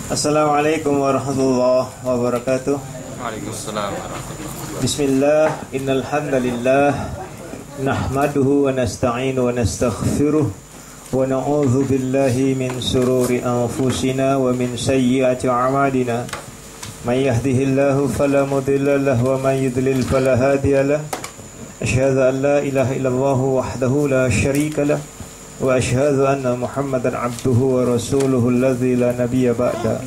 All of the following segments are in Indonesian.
Assalamualaikum warahmatullahi wabarakatuh. Waalaikumsalam warahmatullahi. Bismillah, innal hamdalillah nahmaduhu wa nasta'inu wa nastaghfiruh wa na'udzu billahi min shururi anfusina wa min sayyiati a'malina. May yahdihillahu fala mudilla lahu wa may yudlil fala hadiya lahu. Asyhadu an la ilaha illallah wahdahu la syarika lahu wa asyhadu anna Muhammadan abduhu wa rasuluhu alladzi la nabiyya ba'da.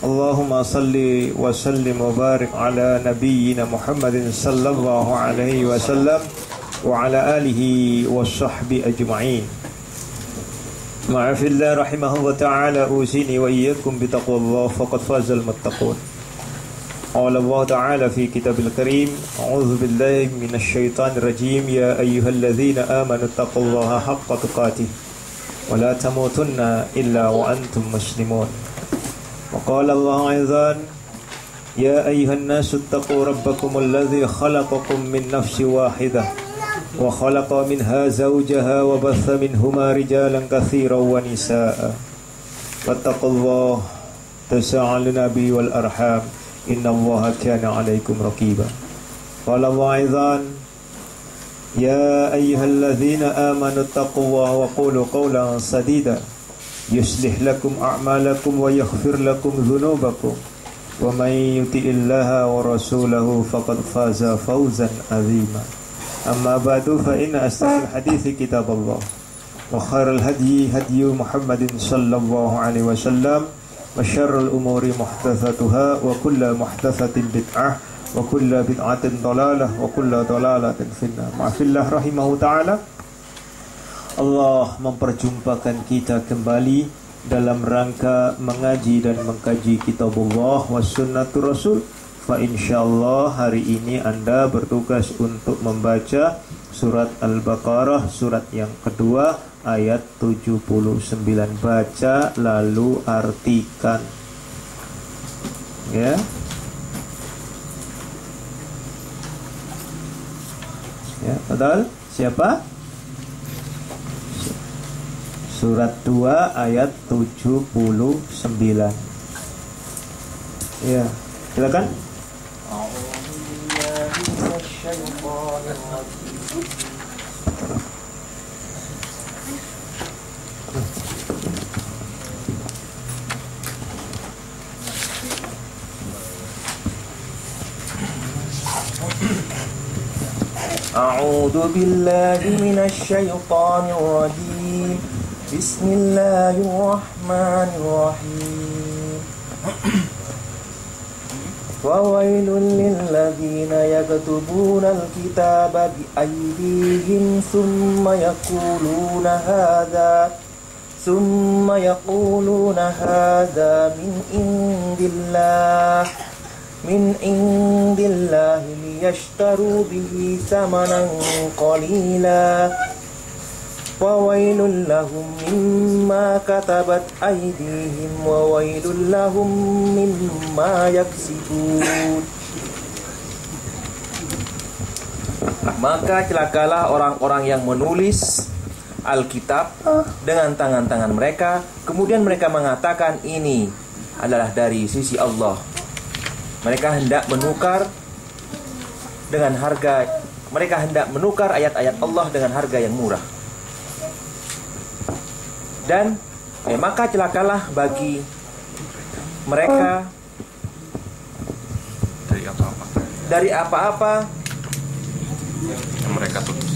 Allahumma salli wa sallim wa barik ala nabiyyina Muhammadin sallallahu alaihi wasallam wa ala alihi wa sahbihi ajma'in. Ma'afillah rahimahullah ta'ala, usini wa iyyakum bitaqwallah faqad fazal muttaqun. Qala Allah ta'ala fi kitabil karim, a'udzu billahi minasy syaithanir rajim, ya ayyuhalladzina amanu taqullaha haqqa tuqatih wa la tamutunna illa wa antum muslimun. Wa qala Allah aidan, ya ayyuhan nasu taqu rabbakumul ladzi khalaqakum min nafsin wahidah wa khalaqa minha zawjaha wa batha minhuma rijalan katsiran wa nisaa'a wattaqullaha tasaaluna bihi wal arham innallaha kana 'alaikum raqiba. Qala Allah aidan, ya ayyuhalladzina amanu taqullaha wa qulu qawlan sadida yuslih lakum a'malakum wa yaghfir lakum dhunubakum wa may yuti'illaha wa rasulahu faqad faza fawzan 'azima. Amma ba'du, fa inna asdaqal hadithi kitaballah wa khairal hadyi hadyu Muhammadin sallallahu alaihi wasallam wa syarrul umuri muhdatsatuha wa kullu muhdatsatin bid'ah wa kullu bid'atin dhalalah wa kullu dhalalatin finnar. Ma'afillah rahimahu ta'ala, Allah memperjumpakan kita kembali dalam rangka mengaji dan mengkaji kitabullah wa sunnatur rasul. Fa insyaallah hari ini Anda bertugas untuk membaca surat Al-Baqarah, surat yang kedua, ayat 79. Baca lalu artikan. Ya. Ya, betul? Siapa? Surat 2 ayat 79. Ya, silakan. A'udzu billahi minasy syaithanir rajim. Bismillahirrahmanirrahim. Fawailul lilladzina yaktubuna alkitaba biaydihim thumma yaquluna hadza min indillahi liyashtaru bihi thamanan qalila fawailul lahum mimma katabat aydihim wa wailul lahum mimma yaksibun. Maka celakalah orang-orang yang menulis Alkitab dengan tangan-tangan mereka, kemudian mereka mengatakan ini adalah dari sisi Allah. Mereka hendak menukar ayat-ayat Allah dengan harga yang murah. Dan maka celakalah bagi mereka dari apa-apa Yang mereka tulis,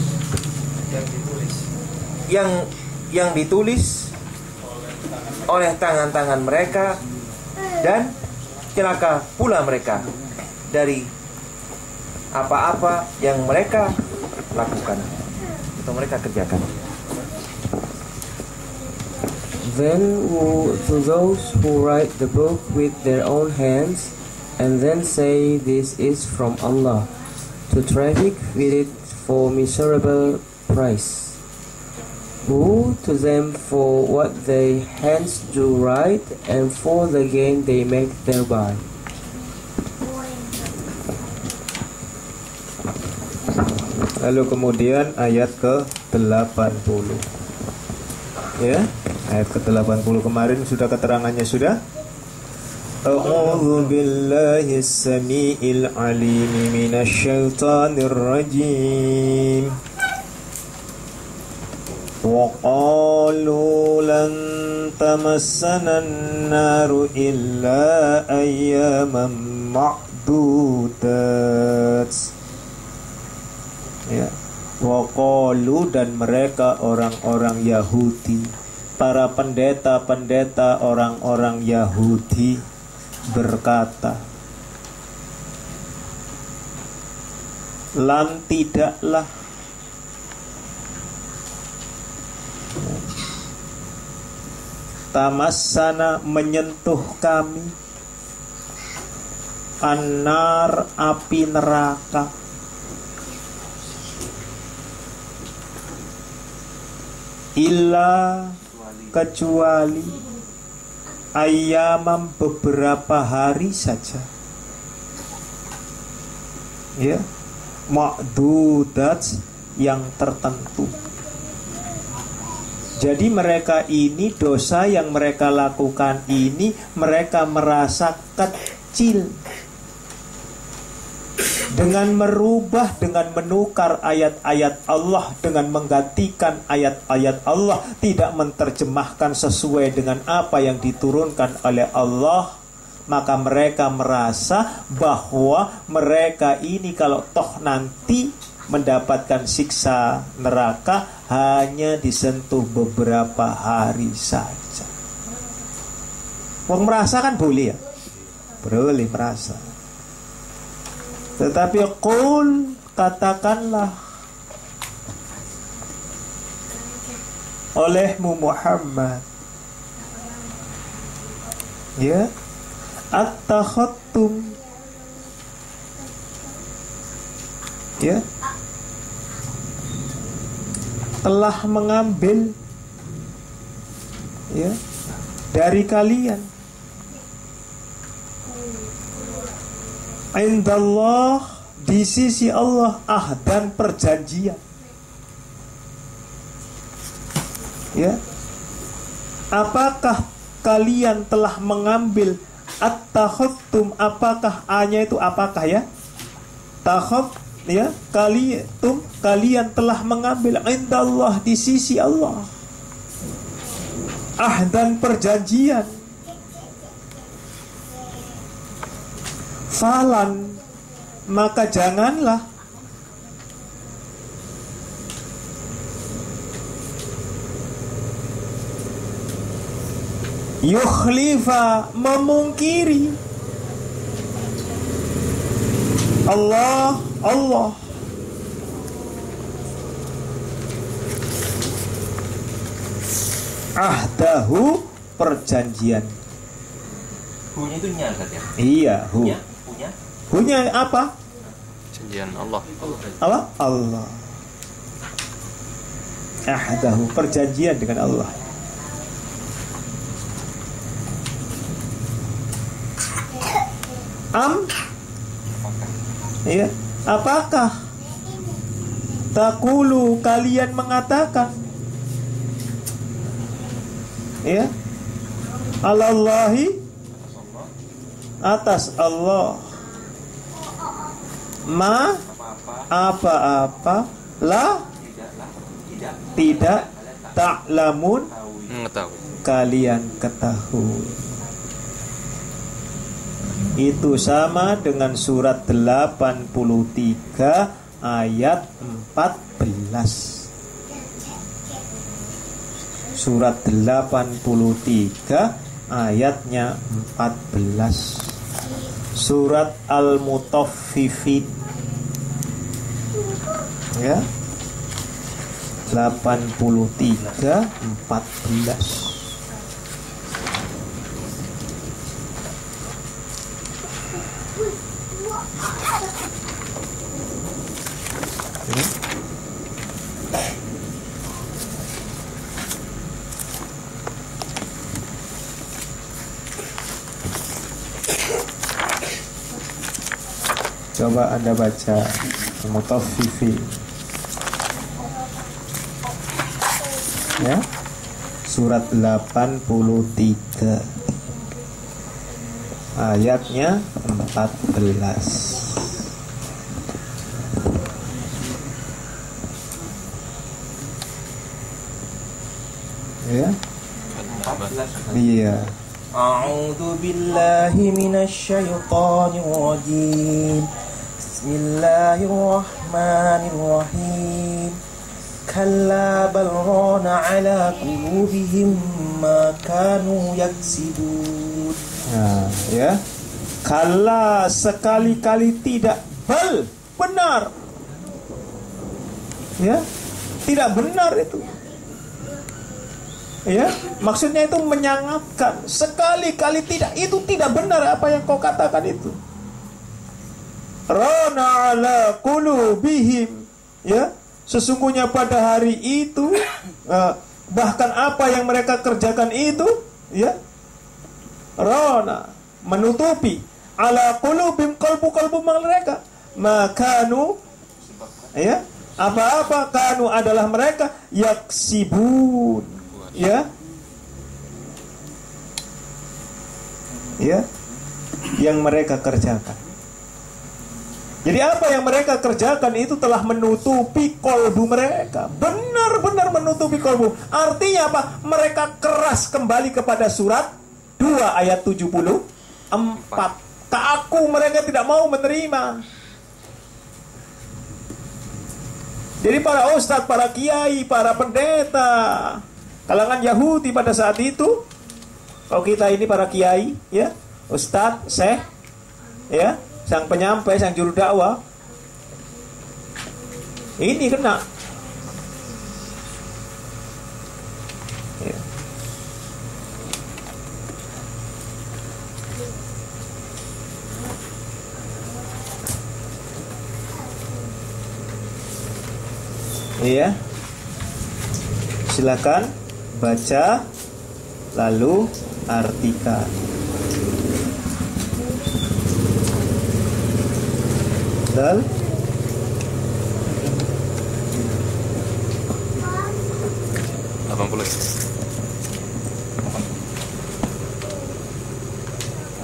yang ditulis oleh tangan-tangan mereka, dan celaka pula mereka dari apa-apa yang mereka lakukan atau mereka kerjakan. Then woe to those who write the book with their own hands and then say this is from Allah, to traffic with it for miserable price. Woe to them for what their hands do write and for the gain they make thereby. Lalu kemudian ayat ke-80. Ya, ayat ke-80 kemarin sudah keterangannya sudah A'udzu billahi as-sami'il 'alim minasy syaithanir rajim. Wa qalu lan tamassana an-naru illa ayyaman ma'dudat. Ya. Wa qalu, dan mereka orang-orang Yahudi, para pendeta-pendeta orang-orang Yahudi berkata, lan tidaklah tamassana menyentuh kami anar api neraka illa kecuali ayamam beberapa hari saja, ya, ma'dudat yang tertentu. Jadi mereka ini, dosa yang mereka lakukan ini, mereka merasa kecil. Dengan merubah, dengan menukar ayat-ayat Allah, dengan menggantikan ayat-ayat Allah, tidak menerjemahkan sesuai dengan apa yang diturunkan oleh Allah, maka mereka merasa bahwa mereka ini kalau toh nanti mendapatkan siksa neraka hanya disentuh beberapa hari saja. Wong merasa kan boleh ya? Boleh merasa. Tetapi qul, katakanlah olehmu Muhammad, ya, attakhadtum, ya, telah mengambil, ya, dari kalian indallah, di sisi Allah, ahdan, perjanjian, ya. Apakah kalian telah mengambil at-takhuttum, apakah A-nya itu apakah, ya, takhut, ya, kalian telah mengambil indallah, di sisi Allah, ahdan, perjanjian. Falan, maka janganlah yukhlifa, memungkiri Allah ahdahu, perjanjian. Hunya itu nya kan ya? Iya, hu. Hunya apa? Perjanjian Allah. Apa? Allah. Ahdahu, perjanjian dengan Allah. Iya. Apakah taqulu, kalian mengatakan, ya, alallahi, atas Allah, ma, apa-apa, la, tidak, ta'lamun, kalian ketahui. Itu sama dengan surat 83 ayat 14. Surat 83 ayatnya 14. Surat Al-Mutaffifin, ya, 83 14. Coba Anda baca Mutaffifin, ya, surat 83. ayatnya 14. Ya. Iya. A'udzu billahi minasyaitonir rajim. Bismillahirrahmanirrahim. Kalla bal rana ala qulubihim ma kanu yaksibun. Nah, ya. Kalla, sekali-kali tidak, bal, benar. Ya. Tidak benar itu. Ya, maksudnya itu menyangatkan. Sekali-kali tidak, itu tidak benar apa yang kau katakan itu. Rana ala qulubihim, ya, sesungguhnya pada hari itu bahkan apa yang mereka kerjakan itu, ya, rana, menutupi, ala qulubihim, kalbu-kalbu mereka, makanu, ya, apa-apa kanu adalah mereka yaksibun, ya, ya, yang mereka kerjakan. Jadi apa yang mereka kerjakan itu telah menutupi kolbu mereka. Benar-benar menutupi kolbu. Artinya apa? Mereka keras kembali kepada surat 2 ayat 74. Kaku, mereka tidak mau menerima. Jadi para ustadz, para kiai, para pendeta, kalangan Yahudi pada saat itu, kalau kita ini para kiai, ya, ustadz, syekh, ya, sang penyampai, sang juru dakwah, ini kena. Ya. Iya. Silakan baca lalu artikan. Dal.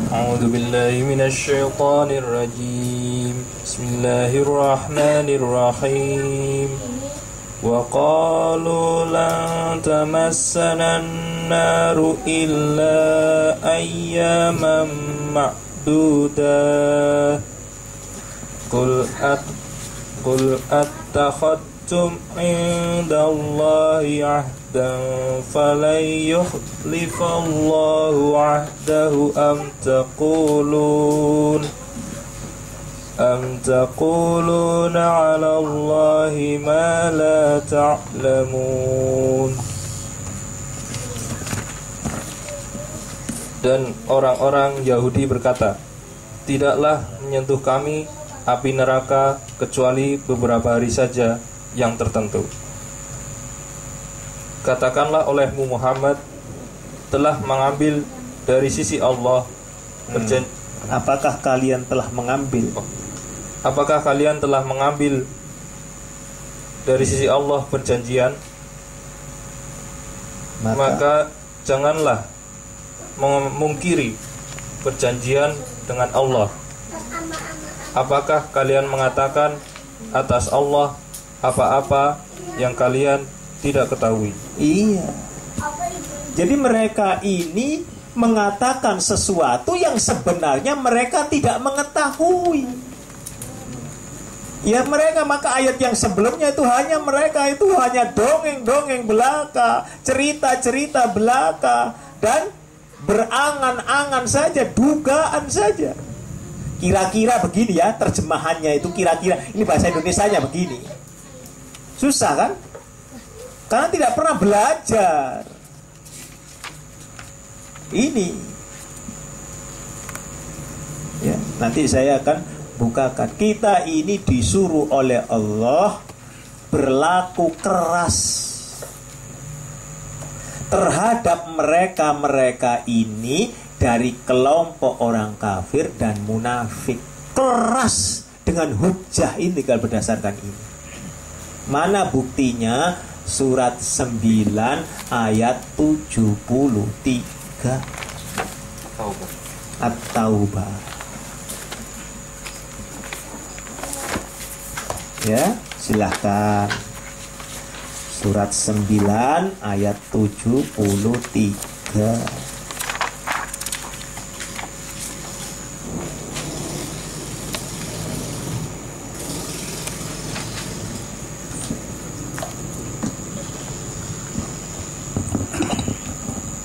A'udzu billahi minasy syaithanir rajim. Bismillahirrahmanirrahim. Wa qalu lan tamassana an-naru illa ayyaman ma'dudah. Qul attakhadtum 'indallahi 'ahdan falan yukhlifallahu 'ahdahu am taquluna 'ala Allahi ma la ta'lamun. Dan orang-orang Yahudi berkata, tidaklah menyentuh kami api neraka kecuali beberapa hari saja yang tertentu. Katakanlah olehmu Muhammad, telah mengambil dari sisi Allah Apakah kalian telah mengambil? Apakah kalian telah mengambil dari sisi Allah perjanjian? Maka janganlah memungkiri perjanjian dengan Allah. Apakah kalian mengatakan atas Allah apa-apa yang kalian tidak ketahui? Iya. Jadi mereka ini mengatakan sesuatu yang sebenarnya mereka tidak mengetahui. Ya mereka, maka ayat yang sebelumnya itu hanya mereka itu hanya dongeng-dongeng belaka, cerita-cerita belaka, dan berangan-angan saja, dugaan saja. Kira-kira begini ya, terjemahannya itu kira-kira, ini bahasa Indonesianya begini. Susah kan? Karena tidak pernah belajar. Ini ya, nanti saya akan bukakan. Kita ini disuruh oleh Allah berlaku keras terhadap mereka-mereka ini dari kelompok orang kafir dan munafik. Keras dengan hujjah ini kalau berdasarkan ini. Mana buktinya? Surat 9 ayat 73. At-Taubah. Ya, silahkan. Surat 9 ayat 73.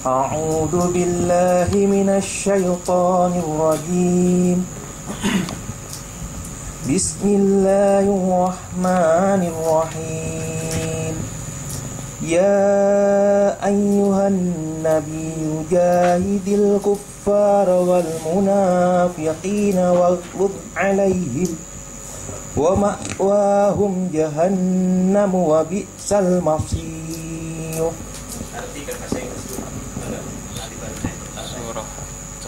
أعوذ بالله من الشيطان الرجيم بسم الله الرحمن الرحيم يا أيها النبي جاهد الكفار والمنافقين واغلظ عليهم ومأواهم جهنم وبئس المصير.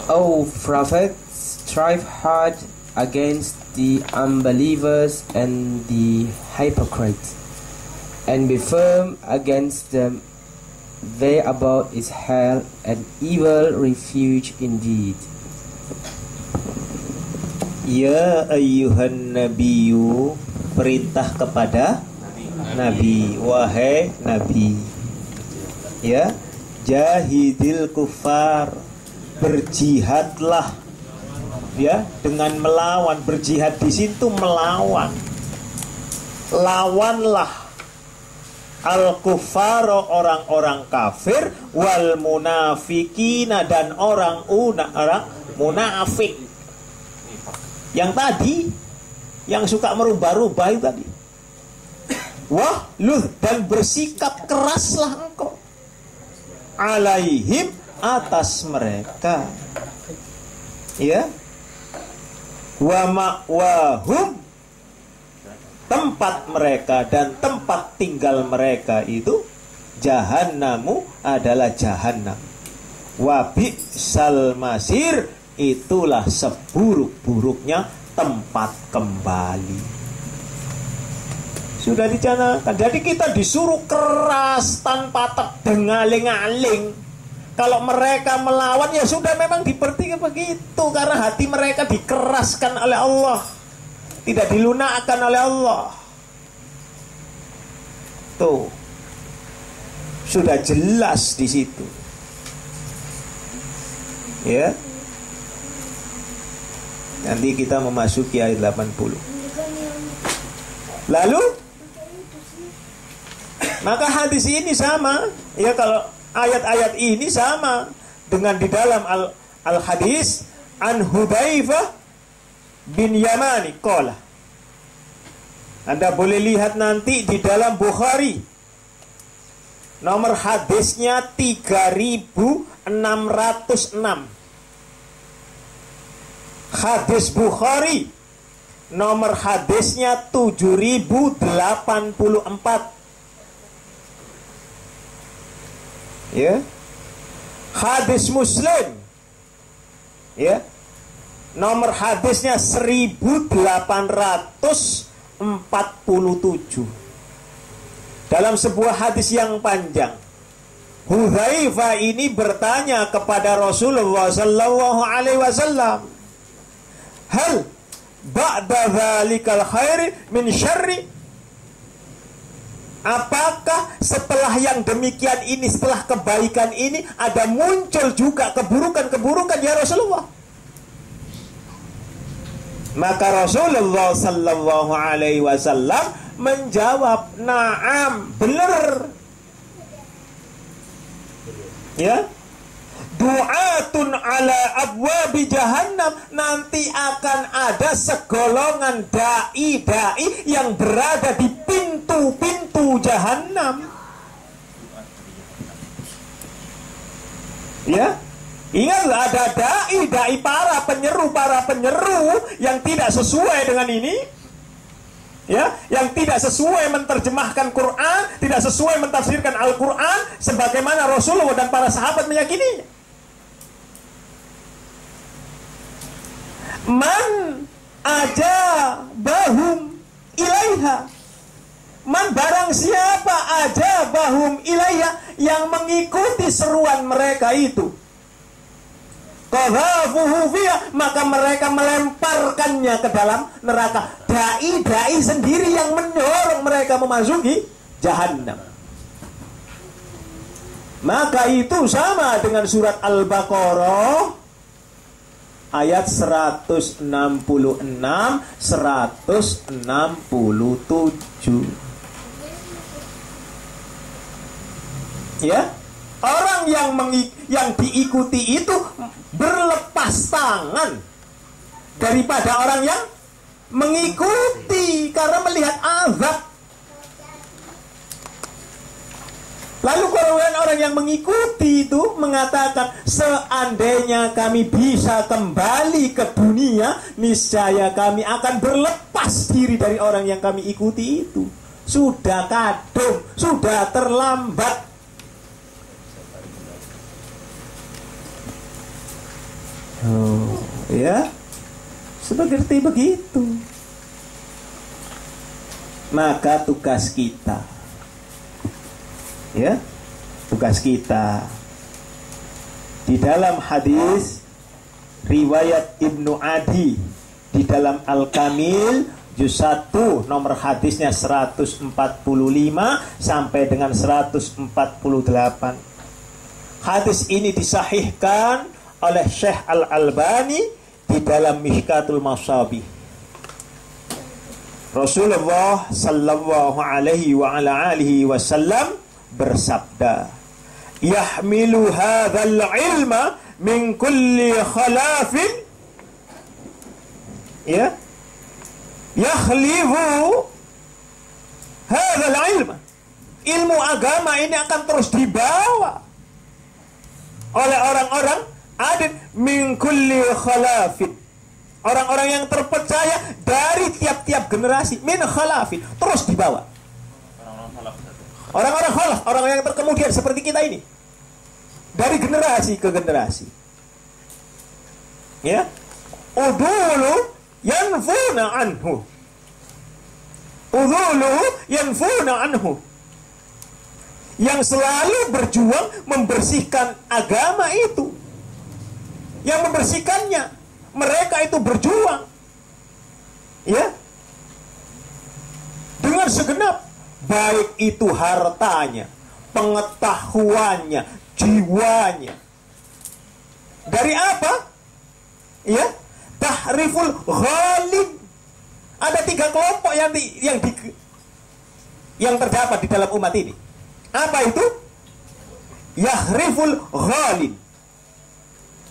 O Prophet, strive hard against the unbelievers and the hypocrites, and be firm against them. Their abode is hell, an evil refuge indeed. Ya ayyuhan nabiyyu, perintah kepada Nabi, wahai Nabi. Ya, jahidil kufar, berjihadlah, ya, dengan melawan. Berjihad di situ melawan, lawanlah al-kufar, orang-orang kafir, wal munafikina, dan orang munafik. Yang tadi, yang suka merubah-rubah itu tadi. Wah, dan bersikap keraslah engkau alaihim, atas mereka, ya. Wa ma'wahum, tempat mereka dan tempat tinggal mereka itu jahannamu, adalah jahannam. Wa bi'sal masir, itulah seburuk-buruknya tempat kembali. Sudah dicanangkan. Jadi kita disuruh keras tanpa dengaling-aling. Kalau mereka melawan, ya sudah, memang seperti begitu, karena hati mereka dikeraskan oleh Allah, tidak dilunakkan oleh Allah. Tuh, sudah jelas di situ, ya. Nanti kita memasuki ayat 80. Lalu, maka hadis ini sama, ya, kalau ayat-ayat ini sama dengan di dalam al-hadis an Hudzaifah bin Yamani qala. Anda boleh lihat nanti di dalam Bukhari. Nomor hadisnya 3606. Hadis Bukhari nomor hadisnya 7084. Ya. Hadis Muslim, ya, nomor hadisnya 1847. Dalam sebuah hadis yang panjang, Hudzaifah ini bertanya kepada Rasulullah sallallahu alaihi wasallam, hal ba'da dzalikal khairi min syarri? Apakah setelah yang demikian ini, setelah kebaikan ini, ada muncul juga keburukan-keburukan, ya Rasulullah? Maka Rasulullah sallallahu alaihi wasallam menjawab, na'am, benar. Ya, du'atun ala abwabi jahannam, nanti akan ada segolongan dai-dai yang berada di pintu-pintu jahannam. Ya, ingatlah, ada dai-dai, para penyeru yang tidak sesuai dengan ini, ya, yang tidak sesuai menerjemahkan Quran, tidak sesuai mentafsirkan Al-Quran sebagaimana Rasulullah dan para sahabat meyakininya. Man ajabahum ilaiha, man, barang siapa ajabahum ilaiha, yang mengikuti seruan mereka itu, qadhafuhu fiha, maka mereka melemparkannya ke dalam neraka. Dai-dai sendiri yang mendorong mereka memasuki jahannam. Maka itu sama dengan surat Al-Baqarah ayat 166 167. Ya, orang yang diikuti itu berlepas tangan daripada orang yang mengikuti karena melihat azab. Lalu kemudian orang yang mengikuti itu mengatakan, seandainya kami bisa kembali ke dunia, niscaya kami akan berlepas diri dari orang yang kami ikuti itu. Sudah kadung, sudah terlambat. Oh, ya, seperti begitu. Maka tugas kita, ya, tugas kita di dalam hadis riwayat Ibnu Adi di dalam Al-Kamil juz 1 nomor hadisnya 145 sampai dengan 148. Hadis ini disahihkan oleh Syekh Al-Albani di dalam Mishkatul Masabih. Rasulullah sallallahu alaihi wa ala alihi wasallam bersabda, "Yahmilu hadzal ilma min kulli khalafin." Ya. Yakhlifu hadzal ilma. Ilmu agama ini akan terus dibawa oleh orang-orang adin min kulli khalafin, orang-orang yang terpercaya dari tiap-tiap generasi, min khalafin, terus dibawa. Orang-orang khalaf, orang yang terkemudian seperti kita ini, dari generasi ke generasi. Ya, udulu yanfuna anhu, udulu yanfuna anhu, yang selalu berjuang membersihkan agama itu. Yang membersihkannya, mereka itu berjuang, ya, dengan segenap, baik itu hartanya, pengetahuannya, jiwanya. Dari apa? Ya, tahriful ghalib. Ada 3 kelompok yang terdapat di dalam umat ini. Apa itu? Yahriful ghalib,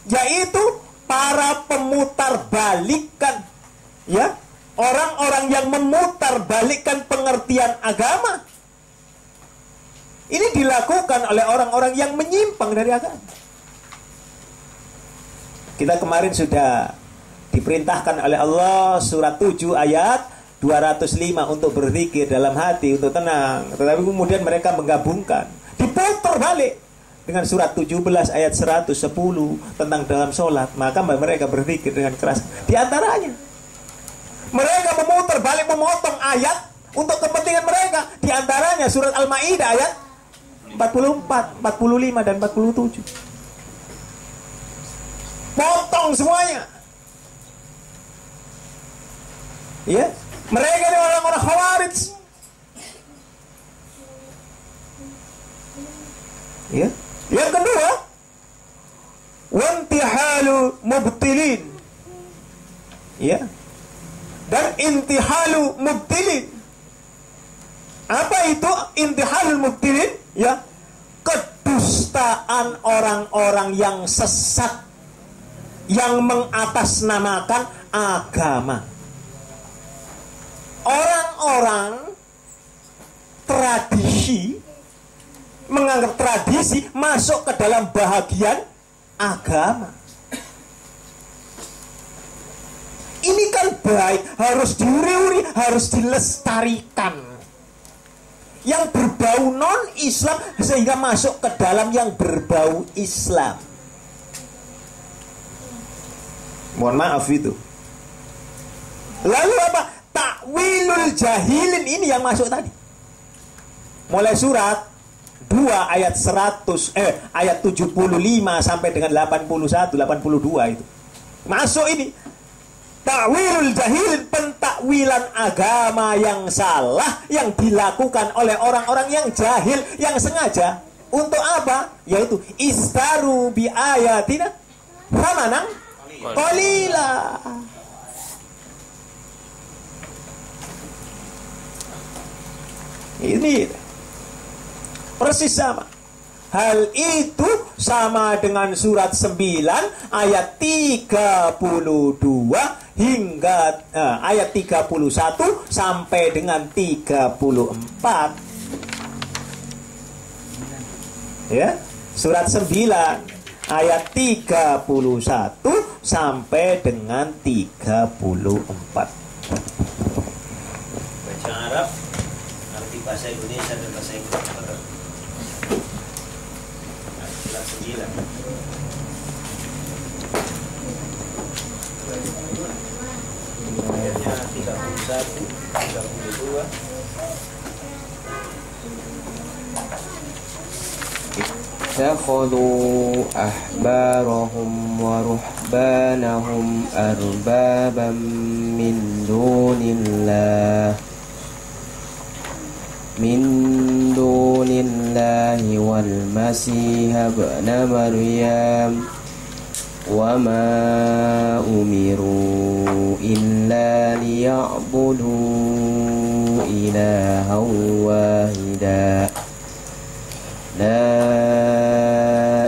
yaitu para pemutar balikan, ya, orang-orang yang memutar balikan pengertian agama. Ini dilakukan oleh orang-orang yang menyimpang dari agama. Kita kemarin sudah diperintahkan oleh Allah surat 7 ayat 205 untuk berzikir dalam hati, untuk tenang. Tetapi kemudian mereka menggabungkan, diputar balik dengan surat 17 ayat 110 tentang dalam sholat. Maka mereka berzikir dengan keras. Di antaranya, mereka memutar balik, memotong ayat untuk kepentingan mereka. Di antaranya surat Al-Ma'idah ayat 44, 45 dan 47. Potong semuanya. Ya, mereka ini orang-orang Khawarij. Ya. Yang kedua, wantihalu mubtilin, ya, dan intihalu mubtilin. Apa itu intihalul mubtilin? Ya, kedustaan orang-orang yang sesat, yang mengatasnamakan agama. Orang-orang tradisi, menganggap tradisi masuk ke dalam bahagian agama. Ini kan baik, harus diuri-uri, harus dilestarikan. Yang berbau non-Islam sehingga masuk ke dalam yang berbau Islam. Mohon maaf itu. Lalu apa? Takwilul jahilin ini yang masuk tadi. Mulai surat ayat 75 sampai dengan 81, 82 itu. Masuk ini. Ta'wilul jahilin, pentakwilan agama yang salah yang dilakukan oleh orang-orang yang jahil, yang sengaja. Untuk apa? Yaitu istaru bi ayatina thamanan qalila. Ini persis sama. Hal itu sama dengan surat 9 ayat 32 hingga ayat 31 sampai dengan 34. Ya, surat 9 ayat 31 sampai dengan 34. Baca Arab, arti bahasa Indonesia dan bahasa Inggris. Surat 9. Ayatnya 31, 32. اتخذوا أحبارهم ورهبانهم أربابا من دون الله والمسيح ابن مريم وما أمروا إلا ليعبدوا إلها واحدا لا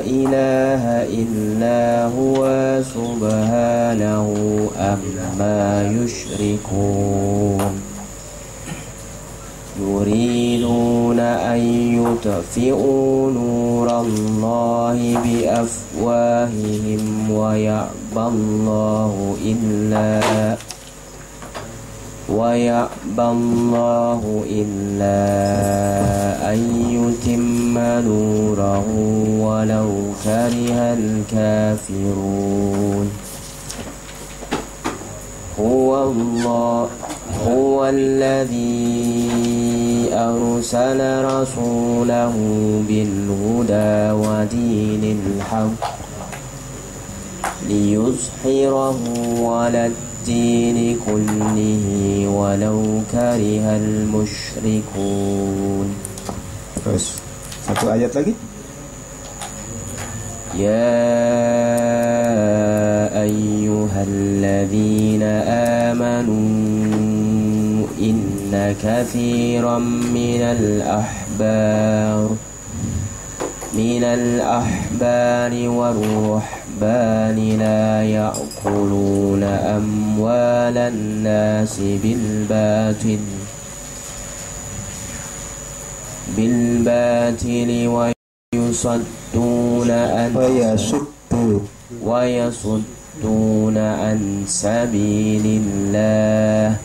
إله إلا هو سبحانه عما يشركون يريدون أن يطفئوا نور الله بأفواههم ويأبى الله إلا أن يتم نوره ولو كره الكافرون هو الذي أرسل رسوله بالهدى ودين الحق ليظهره على الدين كله ولو كره المشركون. Terus satu ayat lagi. يا أيها الذين آمنوا إن كثيرا من الأحبار والرهبان لا يأكلون أموال الناس بالباطل ويصدون عن سبيل الله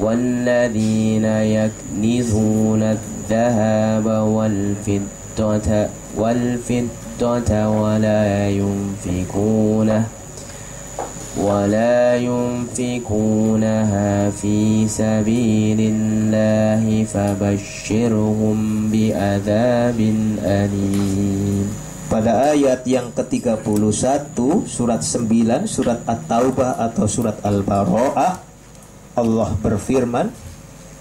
والذين يكنزون الذهب والفضة ولا ينفقونها في سبيل الله فبشرهم بعذاب أليم. Pada ayat yang ke-31 surat 9 surat At-Taubah atau surat Al-Bara'ah, Allah berfirman,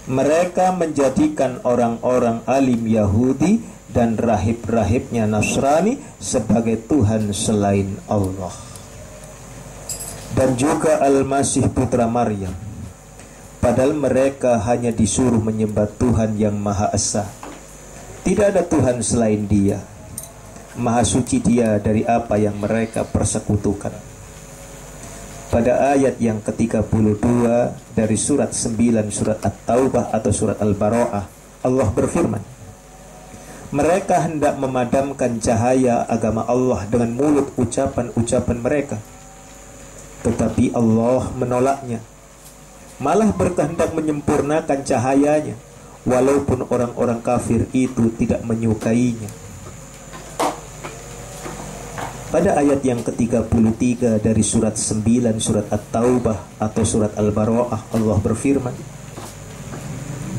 mereka menjadikan orang-orang alim Yahudi dan rahib-rahibnya Nasrani sebagai Tuhan selain Allah, dan juga Al-Masih putra Maryam, padahal mereka hanya disuruh menyembah Tuhan yang Maha Esa. Tidak ada Tuhan selain Dia. Maha suci Dia dari apa yang mereka persekutukan. Pada ayat yang ke-32 dari surat 9 surat At-Taubah atau surat Al-Bara'ah, Allah berfirman, mereka hendak memadamkan cahaya agama Allah dengan mulut ucapan-ucapan mereka, tetapi Allah menolaknya, malah berkehendak menyempurnakan cahayanya, walaupun orang-orang kafir itu tidak menyukainya. Pada ayat yang ke-33 dari surat 9 surat At-Taubah atau surat Al-Bara'ah, Allah berfirman,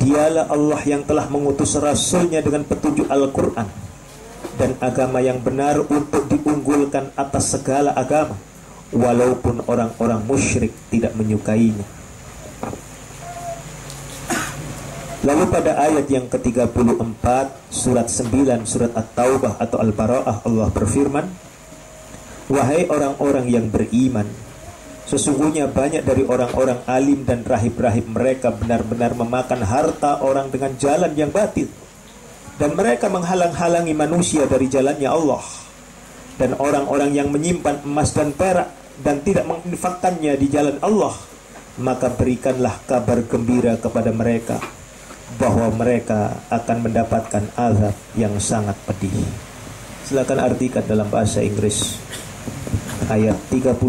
Dialah Allah yang telah mengutus Rasulnya dengan petunjuk Al-Quran dan agama yang benar untuk diunggulkan atas segala agama, walaupun orang-orang musyrik tidak menyukainya. Lalu pada ayat yang ke-34 surat 9 surat At-Taubah atau Al-Bara'ah, Allah berfirman, Wahai orang-orang yang beriman, sesungguhnya banyak dari orang-orang alim dan rahib-rahib mereka benar-benar memakan harta orang dengan jalan yang batil, dan mereka menghalang-halangi manusia dari jalannya Allah. Dan orang-orang yang menyimpan emas dan perak dan tidak menginfakkannya di jalan Allah, maka berikanlah kabar gembira kepada mereka bahwa mereka akan mendapatkan azab yang sangat pedih. Silakan artikan dalam bahasa Inggris ayat 31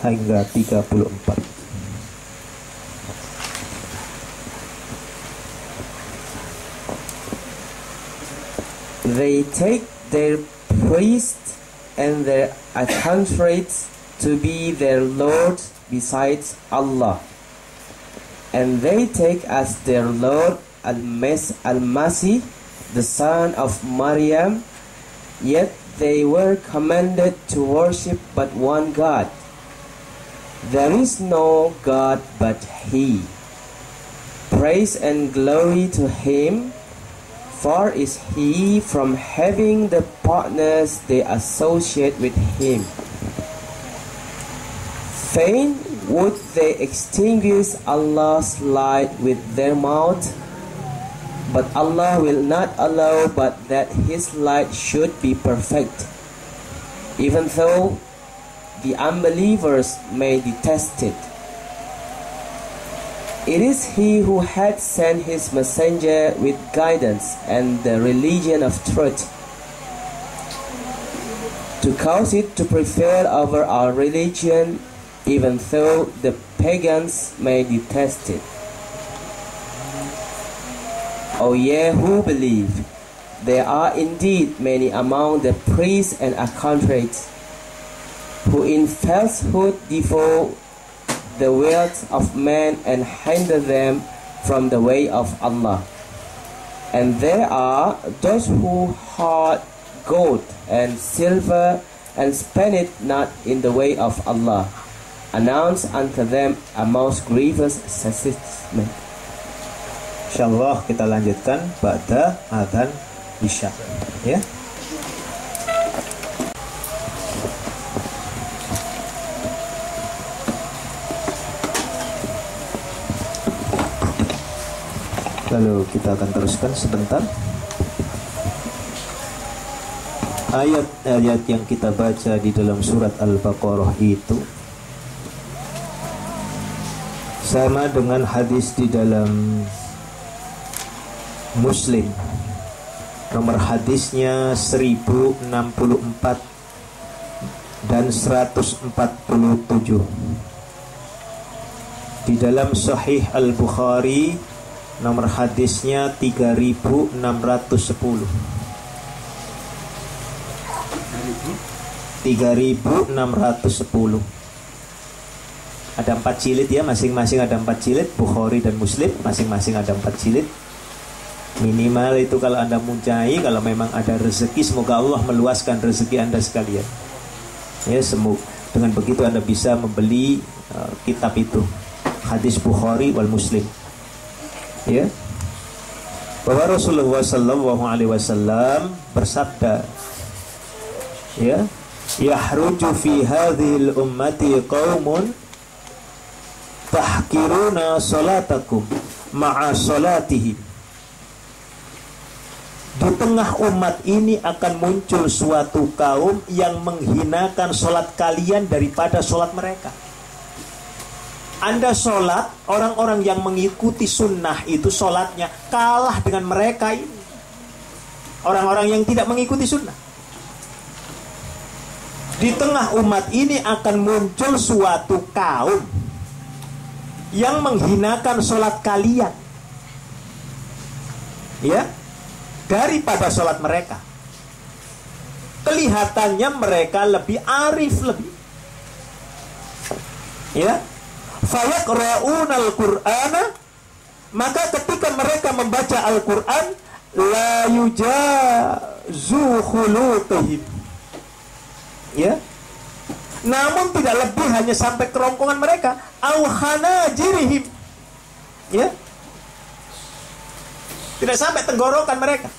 hingga 34. They take their priests and their archangels to be their Lord besides Allah, and they take as their Lord Al-Masih, the son of Maryam, yet they were commanded to worship but one God. There is no God but He. Praise and glory to Him, far is He from having the partners they associate with Him. Fain would they extinguish Allah's light with their mouth, but Allah will not allow but that His light should be perfect, even though the unbelievers may detest it. It is He who had sent His messenger with guidance and the religion of truth, to cause it to prevail over our religion, even though the pagans may detest it. O ye who believe, there are indeed many among the priests and archangels who in falsehood devour the wealth of men and hinder them from the way of Allah. And there are those who hoard gold and silver and spend it not in the way of Allah. Announce unto them a most grievous chastisement. Insyaallah kita lanjutkan pada adzan Isya, ya. Lalu kita akan teruskan sebentar. Ayat-ayat yang kita baca di dalam surat Al-Baqarah itu sama dengan hadis di dalam Muslim. Nomor hadisnya 1064 dan 147. Di dalam Sahih Al-Bukhari nomor hadisnya 3610. 3610. Ada 4 jilid ya, masing-masing ada 4 jilid. Bukhari dan Muslim masing-masing ada 4 jilid. Minimal itu kalau Anda muncai, kalau memang ada rezeki, semoga Allah meluaskan rezeki Anda sekalian. Ya, semoga dengan begitu Anda bisa membeli kitab itu, hadis Bukhari wal Muslim. Ya, bahwa Rasulullah Sallallahu Alaihi Wasallam bersabda, ya, yahruju fi hadhil ummati qaumun tahkiruna salatakum ma'a salatihim. Di tengah umat ini akan muncul suatu kaum yang menghinakan sholat kalian daripada sholat mereka. Anda sholat, orang-orang yang mengikuti sunnah itu sholatnya kalah dengan mereka ini, orang-orang yang tidak mengikuti sunnah. Di tengah umat ini akan muncul suatu kaum yang menghinakan sholat kalian, ya, daripada sholat mereka. kelihatannya mereka lebih arif, lebih, ya. Fayaqra'unal Qur'ana, maka ketika mereka membaca Al-Qur'an, la yujazu khulutihim, ya, namun tidak lebih hanya sampai kerongkongan mereka, au khanajirihim, ya, tidak sampai tenggorokan mereka.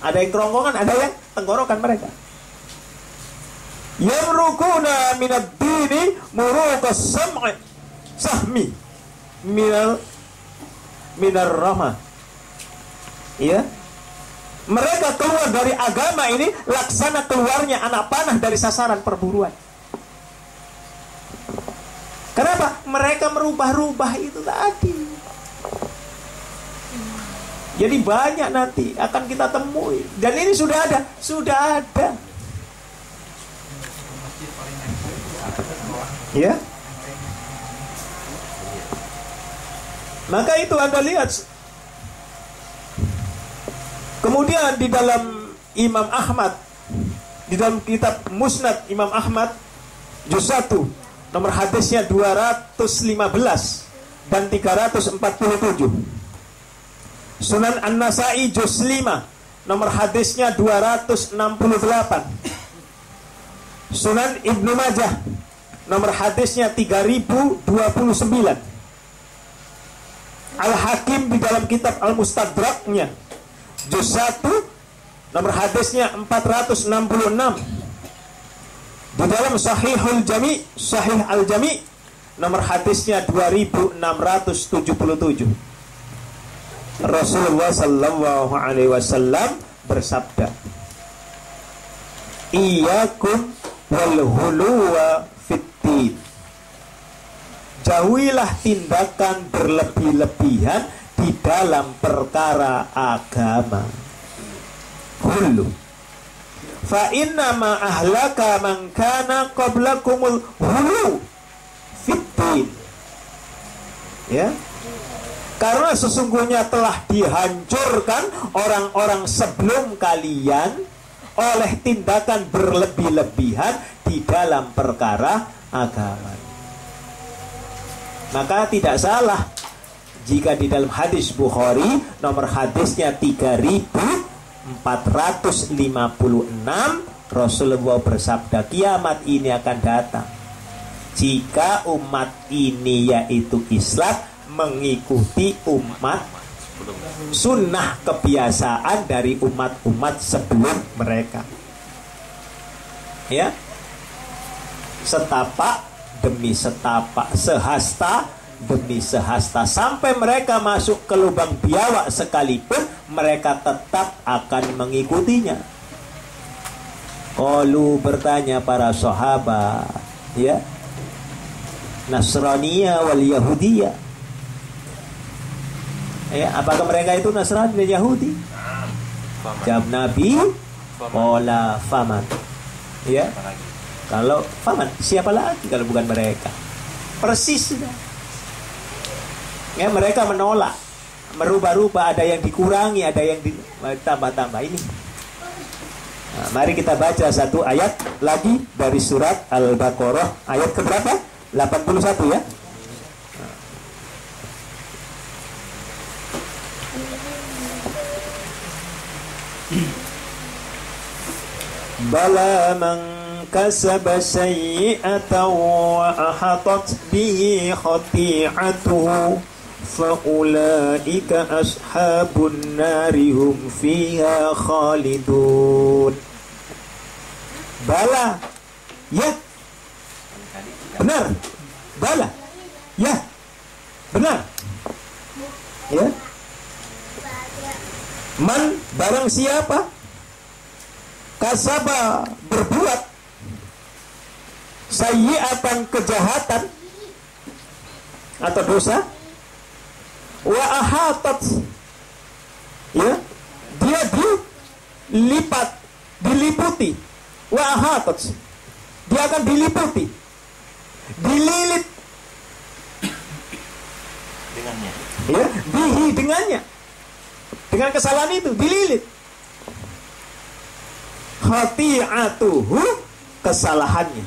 Ada yang kerongkongan, ada yang tenggorokan mereka. Yamrukuna minad dini muruqas sam'i sahmi minar rahmah, ya, mereka keluar dari agama ini laksana keluarnya anak panah dari sasaran perburuan. Kenapa? Mereka merubah-rubah itu tadi. Jadi banyak nanti akan kita temui. Dan ini sudah ada. Ya. Maka itu Anda lihat. Kemudian di dalam Imam Ahmad, di dalam kitab Musnad Imam Ahmad juz 1, nomor hadisnya 215 dan 347. Sunan An-Nasai juz 5, nomor hadisnya 268. Sunan Ibnu Majah, nomor hadisnya 3029. Al-Hakim di dalam kitab Al-Mustadraknya juz 1, nomor hadisnya 466. Di dalam Sahihul Jami', Sahih Al-Jami', nomor hadisnya 2677. Rasulullah sallallahu alaihi wasallam bersabda, "Iyyakum wal huluwa fiddin." Jauhilah tindakan berlebih-lebihan di dalam perkara agama. Hulu. Fa inna ma ahlaka man kana qablakumul hulu fiddin. Ya. Karena sesungguhnya telah dihancurkan orang-orang sebelum kalian oleh tindakan berlebih-lebihan di dalam perkara agama. Maka tidak salah jika di dalam hadis Bukhari nomor hadisnya 3456 Rasulullah bersabda, kiamat ini akan datang jika umat ini yaitu Islam mengikuti umat sunnah kebiasaan dari umat-umat sebelum mereka, ya, setapak demi setapak, sehasta demi sehasta, sampai mereka masuk ke lubang biawak sekalipun mereka tetap akan mengikutinya. Qalu, bertanya para sahabat, ya, Nasraniyah wal Yahudiyah, ya, apakah mereka itu Nasrani dan Yahudi? Jawab Nabi, qala faman, ya, kalau faman, siapa lagi kalau bukan mereka? Persis sudah. Ya, mereka menolak, merubah-rubah, ada yang dikurangi, ada yang ditambah-tambah ini. Nah, mari kita baca satu ayat lagi dari surat Al-Baqarah, ayat keberapa? 81, ya. Bala man kasaba sayyi'atan wa ahatat bihi khati'atuhu fa ulaika ashabun nari hum fiha khalidun. Bala, ya, benar. Bala, ya, benar, ya. Man, barang siapa kasaba, berbuat sayyi'atan, kejahatan atau dosa, wa ahatat, ya, dia dilipat, diliputi, wa ahatat, dia akan diliputi, dililit dengannya, ya, bihi, dengannya, dengan kesalahan itu dililit, khati'atuhu, kesalahannya.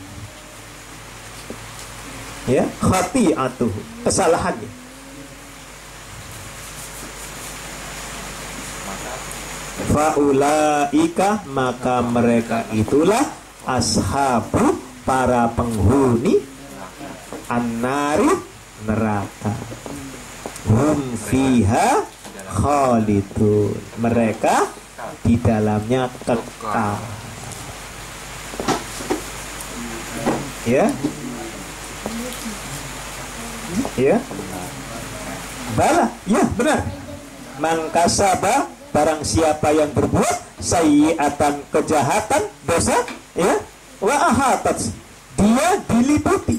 Ya, khati'atuhu, kesalahannya. Faulaika, maka mereka itulah ashabu, para penghuni an-nari, neraka. Hum fiha khalidun, mereka di dalamnya kekal. Ya, ya, bala, ya benar. Mangkasaba, barang siapa yang berbuat sayyi'atan, kejahatan, dosa, ya, wa ahatat, dia diliputi.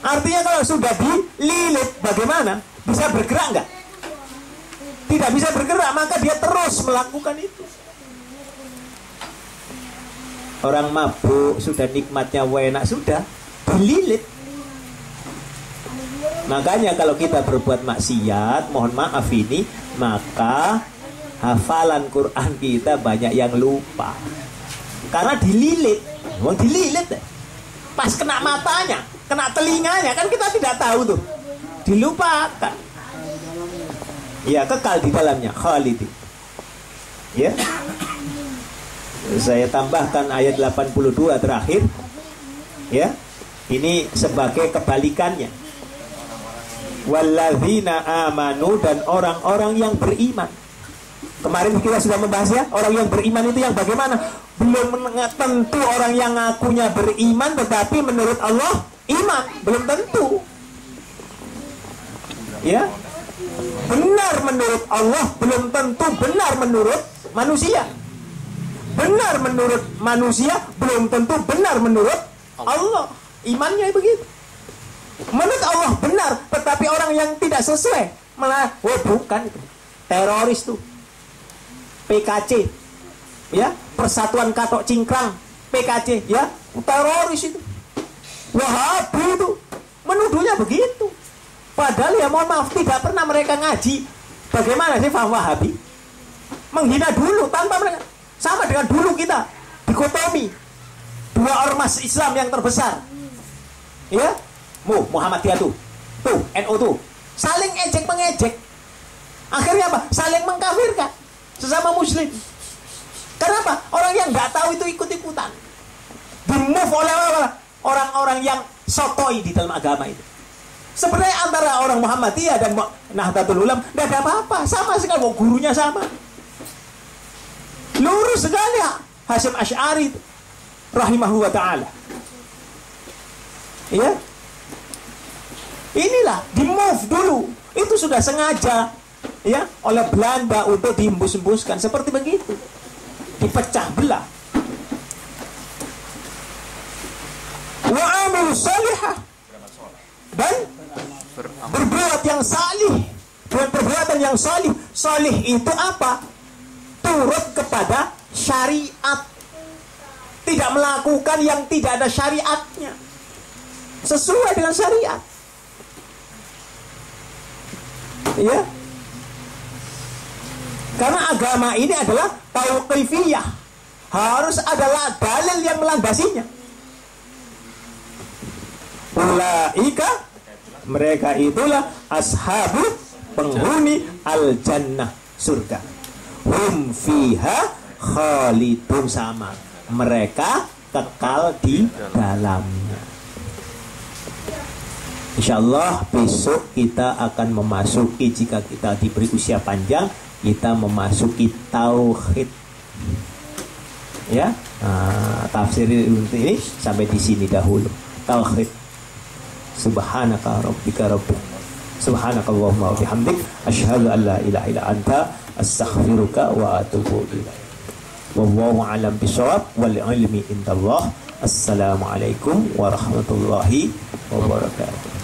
Artinya kalau sudah dililit, bagaimana? Bisa bergerak enggak? Tidak bisa bergerak, maka dia terus melakukan itu. Orang mabuk, sudah nikmatnya enak, sudah dililit. Makanya kalau kita berbuat maksiat, mohon maaf ini, maka hafalan Quran kita banyak yang lupa. Karena dililit. Mau dililit, pas kena matanya, kena telinganya, kan kita tidak tahu tuh, dilupakan. Ya, kekal di dalamnya, khalidi. Ya, saya tambahkan ayat 82 terakhir. Ya, ini sebagai kebalikannya. Walladzina amanu, dan orang-orang yang beriman. Kemarin kita sudah membahas ya, orang yang beriman itu yang bagaimana? Belum tentu orang yang ngakunya beriman, tetapi menurut Allah iman, belum tentu. Ya, benar menurut Allah belum tentu benar menurut manusia. Benar menurut manusia belum tentu benar menurut Allah. Imannya begitu. Menurut Allah benar, tetapi orang yang tidak sesuai malah, oh bukan, teroris tuh, PKC, ya, Persatuan Katok Cingkrang, PKC, ya, teroris itu, Wahabi itu, menuduhnya begitu. Padahal ya mohon maaf, tidak pernah mereka ngaji bagaimana sih paham Wahabi. Menghina dulu tanpa mereka, sama dengan dulu kita dikotomi dua ormas Islam yang terbesar, ya, Muhammadiyah tuh, NU tuh, saling ejek mengejek. Akhirnya apa? Saling mengkafirkan sesama muslim. Kenapa? Orang yang nggak tahu itu ikut-ikutan, di-move oleh orang-orang yang sotoi di dalam agama itu. Sebenarnya antara orang Muhammadiyah dan Nahdlatul Ulama nggak ada apa-apa, sama sekali, gurunya sama, lurus sekali ya. Hasyim Asy'ari rahimahullah wa ta'ala, ya. Inilah di-move dulu, itu sudah sengaja, ya, oleh Belanda untuk dihembus-hembuskan seperti begitu, dipecah belah. Wa amil salihah, dan berbuat yang salih, perbuatan yang salih. Salih itu apa? Turut kepada syariat, tidak melakukan yang tidak ada syariatnya, sesuai dengan syariat. Ya, karena agama ini adalah tauqifiyah, harus adalah dalil yang melandasinya. Ulaika, mereka itulah ashabu, penghuni al-jannah, surga. Hum fiha khalidun, sama, mereka kekal di dalamnya. Insyaallah besok kita akan memasuki, jika kita diberi usia panjang, kita memasuki tauhid. Ya, tafsir ini sampai di sini dahulu. Tauhid. Subhanaka rabbika rabbik. Subhanakallahumma wa bihamdik, asyhadu an la ilaha illa anta, astaghfiruka wa atubu ilaik. Wallahu a'lam bishawab, wal ilmi indallah. Assalamualaikum warahmatullahi wabarakatuh.